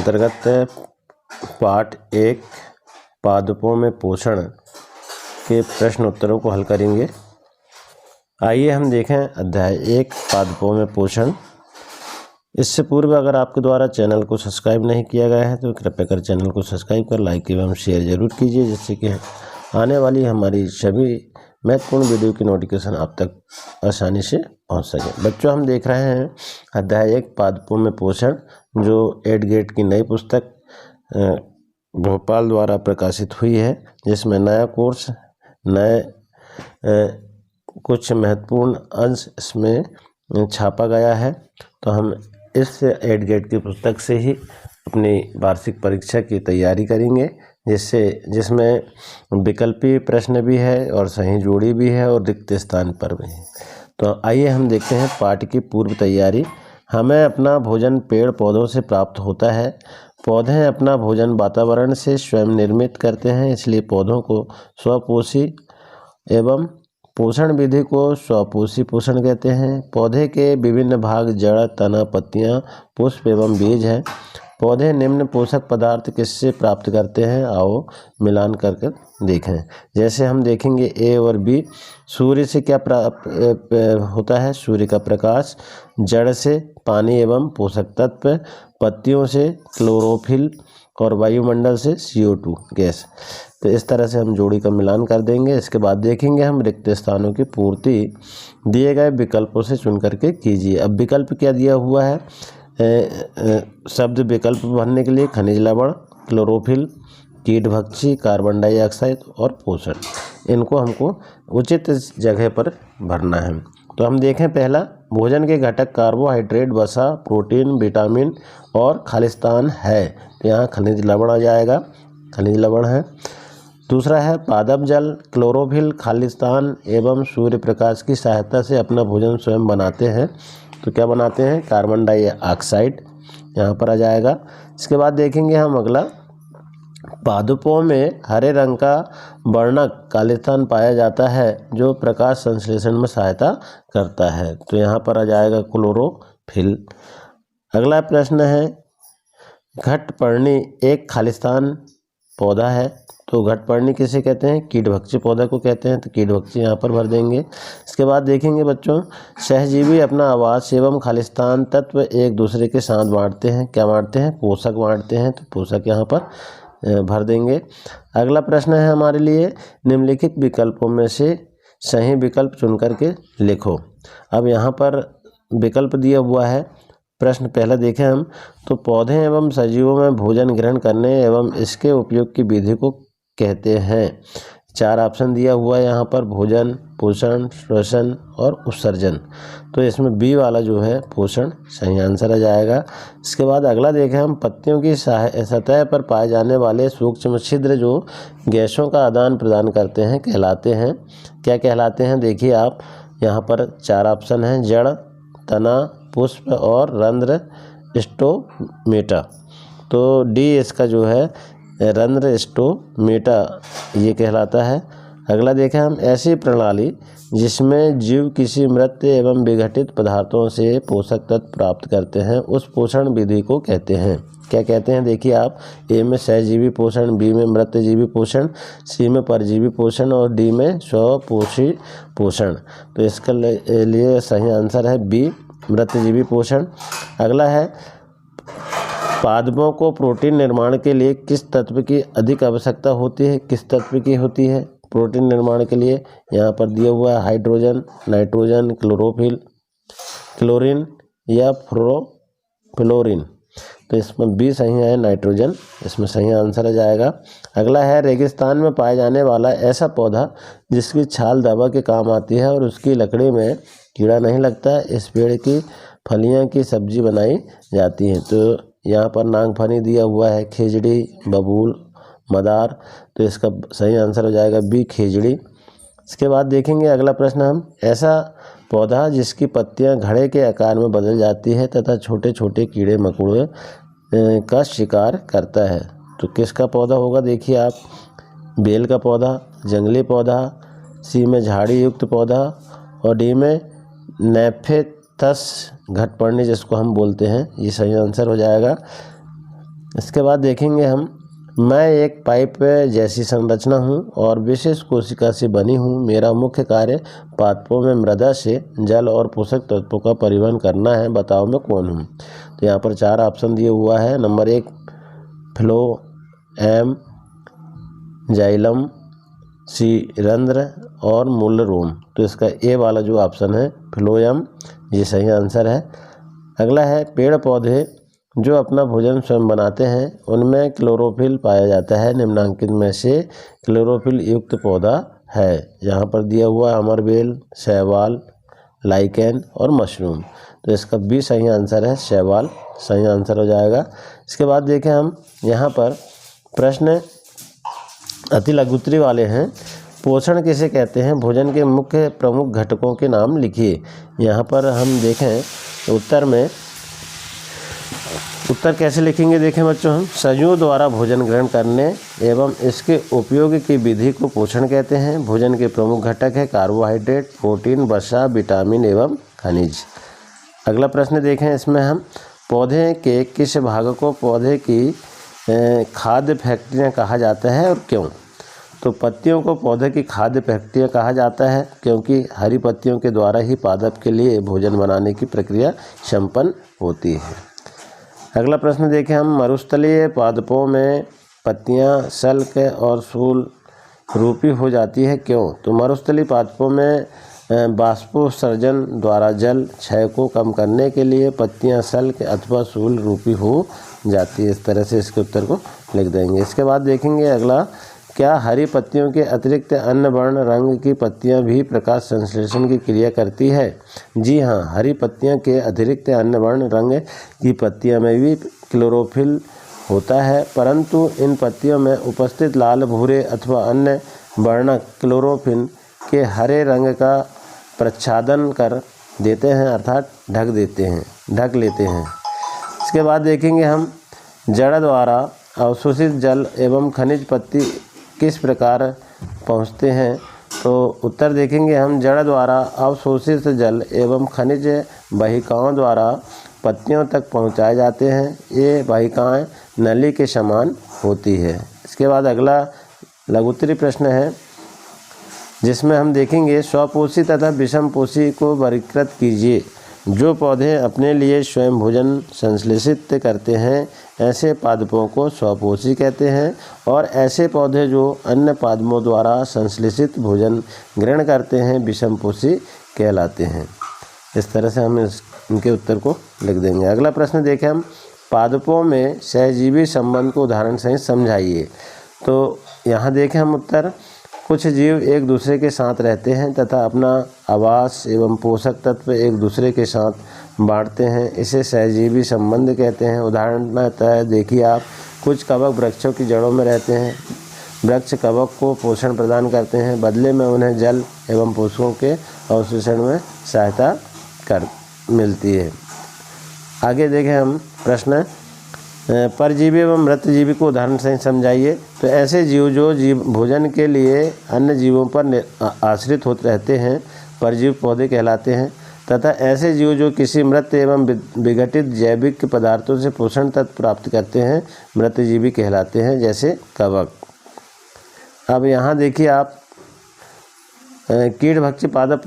अंतर्गत पाठ 1 पादपों में पोषण के प्रश्न उत्तरों को हल करेंगे। आइए हम देखें अध्याय 1 पादपों में पोषण। इससे पूर्व अगर आपके द्वारा चैनल को सब्सक्राइब नहीं किया गया है तो कृपया कर चैनल को सब्सक्राइब कर लाइक एवं शेयर जरूर कीजिए, जिससे कि आने वाली हमारी सभी महत्वपूर्ण वीडियो की नोटिफिकेशन आप तक आसानी से पहुंच सके। बच्चों, हम देख रहे हैं अध्याय 1 पादपों में पोषण, जो 8 ग्रेड की नई पुस्तक भोपाल द्वारा प्रकाशित हुई है, जिसमें नया कोर्स, नए कुछ महत्वपूर्ण अंश इसमें छापा गया है। तो हम इस 8 ग्रेड की पुस्तक से ही अपनी वार्षिक परीक्षा की तैयारी करेंगे, जिसमें विकल्पी प्रश्न भी है और सही जोड़ी भी है और रिक्त स्थान पर भी है। तो आइए हम देखते हैं पाठ की पूर्व तैयारी। हमें अपना भोजन पेड़ पौधों से प्राप्त होता है। पौधे अपना भोजन वातावरण से स्वयं निर्मित करते हैं, इसलिए पौधों को स्वपोषी एवं पोषण विधि को स्वपोषी पोषण कहते हैं। पौधे के विभिन्न भाग जड़, तना, पत्तियां, पुष्प एवं बीज हैं। पौधे निम्न पोषक पदार्थ किससे प्राप्त करते हैं, आओ मिलान करके देखें। जैसे हम देखेंगे ए और बी। सूर्य से क्या प्राप्त होता है, सूर्य का प्रकाश। जड़ से पानी एवं पोषक तत्व। पत्तियों से क्लोरोफिल और वायुमंडल से CO2 गैस। तो इस तरह से हम जोड़ी का मिलान कर देंगे। इसके बाद देखेंगे हम रिक्त स्थानों की पूर्ति दिए गए विकल्पों से चुन करके कीजिए। अब विकल्प क्या दिया हुआ है, शब्द विकल्प भरने के लिए खनिज लवण, क्लोरोफिल, कीटभक्षी, कार्बन डाइऑक्साइड और पोषण, इनको हमको उचित जगह पर भरना है। तो हम देखें, पहला भोजन के घटक कार्बोहाइड्रेट, वसा, प्रोटीन, विटामिन और खालिस्तान है। तो यहाँ खनिज लवण आ जाएगा, खनिज लवण है। दूसरा है पादप जल, क्लोरोफिल, खालिस्तान एवं सूर्य प्रकाश की सहायता से अपना भोजन स्वयं बनाते हैं। तो क्या बनाते हैं, कार्बन डाइऑक्साइड, यहाँ पर आ जाएगा। इसके बाद देखेंगे हम अगला, पादपों में हरे रंग का वर्णक खालिस्तान पाया जाता है, जो प्रकाश संश्लेषण में सहायता करता है। तो यहाँ पर आ जाएगा क्लोरोफिल। अगला प्रश्न है, घटपर्णी एक खालिस्तान पौधा है। तो घटपर्णी किसे कहते हैं, कीटभक्षी पौधा को कहते हैं। तो कीटभक्षी यहाँ पर भर देंगे। इसके बाद देखेंगे बच्चों, सहजीवी अपना आवास एवं खालिस्तान तत्व एक दूसरे के साथ बांटते हैं। क्या बांटते हैं, पोषक बांटते हैं। तो पोषक यहाँ पर भर देंगे। अगला प्रश्न है हमारे लिए, निम्नलिखित विकल्पों में से सही विकल्प चुन करके लिखो। अब यहाँ पर विकल्प दिया हुआ है। प्रश्न पहला देखें हम, तो पौधे एवं सजीवों में भोजन ग्रहण करने एवं इसके उपयोग की विधि को कहते हैं। 4 ऑप्शन दिया हुआ है यहाँ पर, भोजन, पोषण, श्वसन और उत्सर्जन। तो इसमें बी वाला जो है पोषण सही आंसर आ जाएगा। इसके बाद अगला देखें हम, पत्तियों की सतह पर पाए जाने वाले सूक्ष्म छिद्र जो गैसों का आदान प्रदान करते हैं कहलाते हैं। क्या कहलाते हैं, देखिए आप, यहाँ पर 4 ऑप्शन हैं, जड़, तना, पुष्प और रंध्र स्टोमेटा। तो डी इसका जो है रंध्र स्टोमेटा ये कहलाता है। अगला देखें हम, ऐसी प्रणाली जिसमें जीव किसी मृत एवं विघटित पदार्थों से पोषक तत्व प्राप्त करते हैं, उस पोषण विधि को कहते हैं। क्या कहते हैं, देखिए आप, ए में सहजीवी पोषण, बी में मृतजीवी पोषण, सी में परजीवी पोषण और डी में स्वपोषी पोषण। तो इसके लिए सही आंसर है बी, मृतजीवी पोषण। अगला है, पादपों को प्रोटीन निर्माण के लिए किस तत्व की अधिक आवश्यकता होती है, किस तत्व की होती है प्रोटीन निर्माण के लिए। यहाँ पर दिया हुआ है हाइड्रोजन, नाइट्रोजन, क्लोरोफिल, क्लोरीन या फ्लोरीन। तो इसमें बी सही है, नाइट्रोजन, इसमें सही आंसर आ जाएगा। अगला है, रेगिस्तान में पाया जाने वाला ऐसा पौधा जिसकी छाल दवा के काम आती है और उसकी लकड़ी में कीड़ा नहीं लगता, इस पेड़ की फलियां की सब्जी बनाई जाती है। तो यहाँ पर नागफनी दिया हुआ है, खेजड़ी, बबूल, मदार। तो इसका सही आंसर हो जाएगा बी, खेजड़ी। इसके बाद देखेंगे अगला प्रश्न हम, ऐसा पौधा जिसकी पत्तियां घड़े के आकार में बदल जाती है तथा छोटे छोटे कीड़े मकोड़े का शिकार करता है। तो किसका पौधा होगा, देखिए आप, बेल का पौधा, जंगली पौधा, सी में झाड़ी युक्त पौधा और डी में नेफेथस घटपर्णी जिसको हम बोलते हैं, ये सही आंसर हो जाएगा। इसके बाद देखेंगे हम, मैं एक पाइप जैसी संरचना हूँ और विशेष कोशिका से बनी हूँ। मेरा मुख्य कार्य पादपों में मृदा से जल और पोषक तत्वों का परिवहन करना है। बताओ मैं कौन हूँ। तो यहाँ पर 4 ऑप्शन दिए हुआ है। नंबर 1 फ्लोएम, जाइलम, सी रंध्र और मूलरोम। तो इसका ए वाला जो ऑप्शन है फ्लोएम, ये सही आंसर है। अगला है, पेड़ पौधे जो अपना भोजन स्वयं बनाते हैं उनमें क्लोरोफिल पाया जाता है। निम्नांकित में से क्लोरोफिल युक्त पौधा है। यहाँ पर दिया हुआ अमरबेल, शैवाल, लाइकेन और मशरूम। तो इसका बी सही आंसर है, शैवाल सही आंसर हो जाएगा। इसके बाद देखें हम, यहाँ पर प्रश्न अति लघुत्तरी वाले हैं। पोषण किसे कहते हैं? भोजन के मुख्य प्रमुख घटकों के नाम लिखिए। यहाँ पर हम देखें उत्तर कैसे लिखेंगे, देखें बच्चों हम, सजीवों द्वारा भोजन ग्रहण करने एवं इसके उपयोग की विधि को पोषण कहते हैं। भोजन के प्रमुख घटक है कार्बोहाइड्रेट, प्रोटीन, वसा, विटामिन एवं खनिज। अगला प्रश्न देखें, इसमें हम, पौधे के किस भाग को पौधे की खाद्य फैक्ट्रियाँ कहा जाता है और क्यों? तो पत्तियों को पौधे की खाद्य फैक्ट्रियाँ कहा जाता है क्योंकि हरी पत्तियों के द्वारा ही पादप के लिए भोजन बनाने की प्रक्रिया संपन्न होती है। अगला प्रश्न देखें हम, मरुस्थलीय पादपों में पत्तियां सल्क और सूल रूपी हो जाती है क्यों? तो मरुस्थलीय पादपों में बाष्पोत्सर्जन द्वारा जल क्षय को कम करने के लिए पत्तियां सल्क अथवा सूल रूपी हो जाती है। इस तरह से इसके उत्तर को लिख देंगे। इसके बाद देखेंगे अगला, क्या हरी पत्तियों के अतिरिक्त अन्य वर्ण रंग की पत्तियां भी प्रकाश संश्लेषण की क्रिया करती है? जी हाँ, हरी पत्तियां के अतिरिक्त अन्य वर्ण रंग की पत्तियां में भी क्लोरोफिल होता है, परंतु इन पत्तियों में उपस्थित लाल, भूरे अथवा अन्य वर्ण क्लोरोफिल के हरे रंग का प्रच्छादन कर देते हैं, अर्थात ढक लेते हैं। इसके बाद देखेंगे हम, जड़ द्वारा अवशोषित जल एवं खनिज पत्ती किस प्रकार पहुँचते हैं? तो उत्तर देखेंगे हम, जड़ द्वारा अवशोषित जल एवं खनिज वाहिकाओं द्वारा पत्तियों तक पहुँचाए जाते हैं। ये वाहिकाएं नली के समान होती है। इसके बाद अगला लघुत्तरी प्रश्न है जिसमें हम देखेंगे, स्वपोषी तथा विषमपोषी को वर्गीकृत कीजिए। जो पौधे अपने लिए स्वयं भोजन संश्लेषित करते हैं ऐसे पादपों को स्वपोषी कहते हैं और ऐसे पौधे जो अन्य पादपों द्वारा संश्लेषित भोजन ग्रहण करते हैं विषमपोषी कहलाते हैं। इस तरह से हम इनके उत्तर को लिख देंगे। अगला प्रश्न देखें हम, पादपों में सहजीवी संबंध को उदाहरण सहित समझाइए। तो यहाँ देखें हम उत्तर, कुछ जीव एक दूसरे के साथ रहते हैं तथा अपना आवास एवं पोषक तत्व एक दूसरे के साथ बांटते हैं, इसे सहजीवी संबंध कहते हैं। उदाहरणतः देखिए आप, कुछ कवक वृक्षों की जड़ों में रहते हैं। वृक्ष कवक को पोषण प्रदान करते हैं, बदले में उन्हें जल एवं पोषकों के अवशोषण में सहायता मिलती है। आगे देखें हम प्रश्न, परजीवी एवं मृतजीवी को उदाहरण से समझाइए। तो ऐसे जीव जो भोजन के लिए अन्य जीवों पर आश्रित होते रहते हैं परजीवी पौधे कहलाते हैं, तथा ऐसे जीव जो किसी मृत एवं विघटित जैविक पदार्थों से पोषण तत्व प्राप्त करते हैं मृतजीवी कहलाते हैं, जैसे कवक। अब यहाँ देखिए आप, कीटभक्षी पादप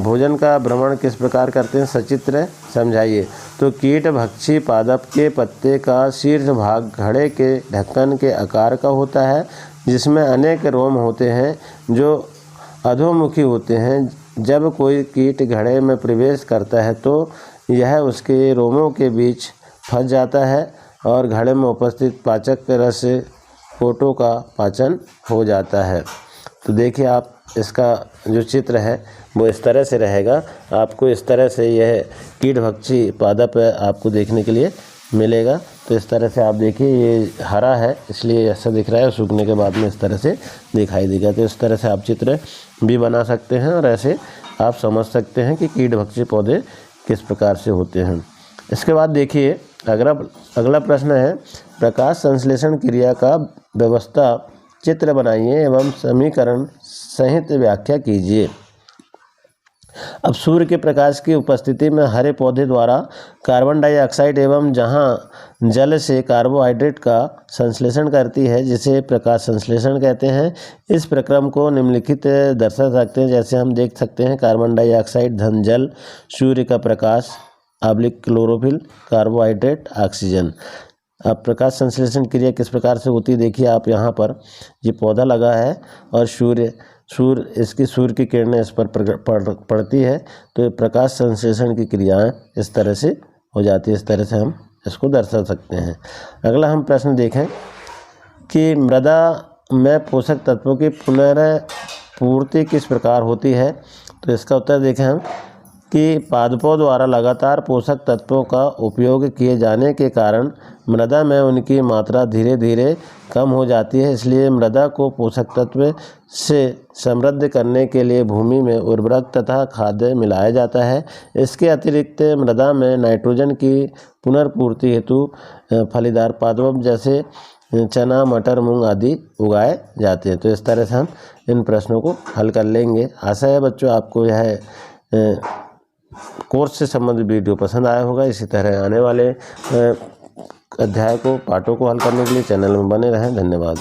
भोजन का भ्रमण किस प्रकार करते हैं, सचित्र समझाइए। तो कीटभक्षी पादप के पत्ते का शीर्ष भाग घड़े के ढक्कन के आकार का होता है, जिसमें अनेक रोम होते हैं जो अधोमुखी होते हैं। जब कोई कीट घड़े में प्रवेश करता है तो यह उसके रोमों के बीच फंस जाता है और घड़े में उपस्थित पाचक रस कोटों का पाचन हो जाता है। तो देखिए आप, इसका जो चित्र है वो इस तरह से रहेगा। आपको इस तरह से यह कीटभक्षी पादप आपको देखने के लिए मिलेगा। तो इस तरह से आप देखिए, ये हरा है इसलिए ऐसा दिख रहा है, सूखने के बाद में इस तरह से दिखाई देगा। तो इस तरह से आप चित्र भी बना सकते हैं और ऐसे आप समझ सकते हैं कि कीटभक्षी पौधे किस प्रकार से होते हैं। इसके बाद देखिए अगला प्रश्न है, प्रकाश संश्लेषण क्रिया का व्यवस्था चित्र बनाइए एवं समीकरण सहित व्याख्या कीजिए। अब सूर्य के प्रकाश की उपस्थिति में हरे पौधे द्वारा कार्बन डाइऑक्साइड एवं जहां जल से कार्बोहाइड्रेट का संश्लेषण करती है, जिसे प्रकाश संश्लेषण कहते हैं। इस प्रक्रम को निम्नलिखित दर्शा सकते हैं, जैसे हम देख सकते हैं कार्बन डाइऑक्साइड धन जल, सूर्य का प्रकाश / क्लोरोफिल, कार्बोहाइड्रेट, ऑक्सीजन। अब प्रकाश संश्लेषण क्रिया किस प्रकार से होती है, देखिए आप यहाँ पर ये पौधा लगा है और सूर्य की किरणें इस पर पड़ती है, तो प्रकाश संश्लेषण की क्रियाएं इस तरह से हो जाती है। इस तरह से हम इसको दर्शा सकते हैं। अगला हम प्रश्न देखें कि मृदा में पोषक तत्वों की पुनर्पूर्ति किस प्रकार होती है। तो इसका उत्तर देखें हम कि पादपों द्वारा लगातार पोषक तत्वों का उपयोग किए जाने के कारण मृदा में उनकी मात्रा धीरे धीरे कम हो जाती है। इसलिए मृदा को पोषक तत्व से समृद्ध करने के लिए भूमि में उर्वरक तथा खाद्य मिलाया जाता है। इसके अतिरिक्त मृदा में नाइट्रोजन की पुनर्पूर्ति हेतु फलीदार पादप जैसे चना, मटर, मूंग आदि उगाए जाते हैं। तो इस तरह से हम इन प्रश्नों को हल कर लेंगे। आशा है बच्चों आपको यह कोर्स से संबंधित वीडियो पसंद आया होगा। इसी तरह आने वाले अध्याय को, पाठों को हल करने के लिए चैनल में बने रहें। धन्यवाद।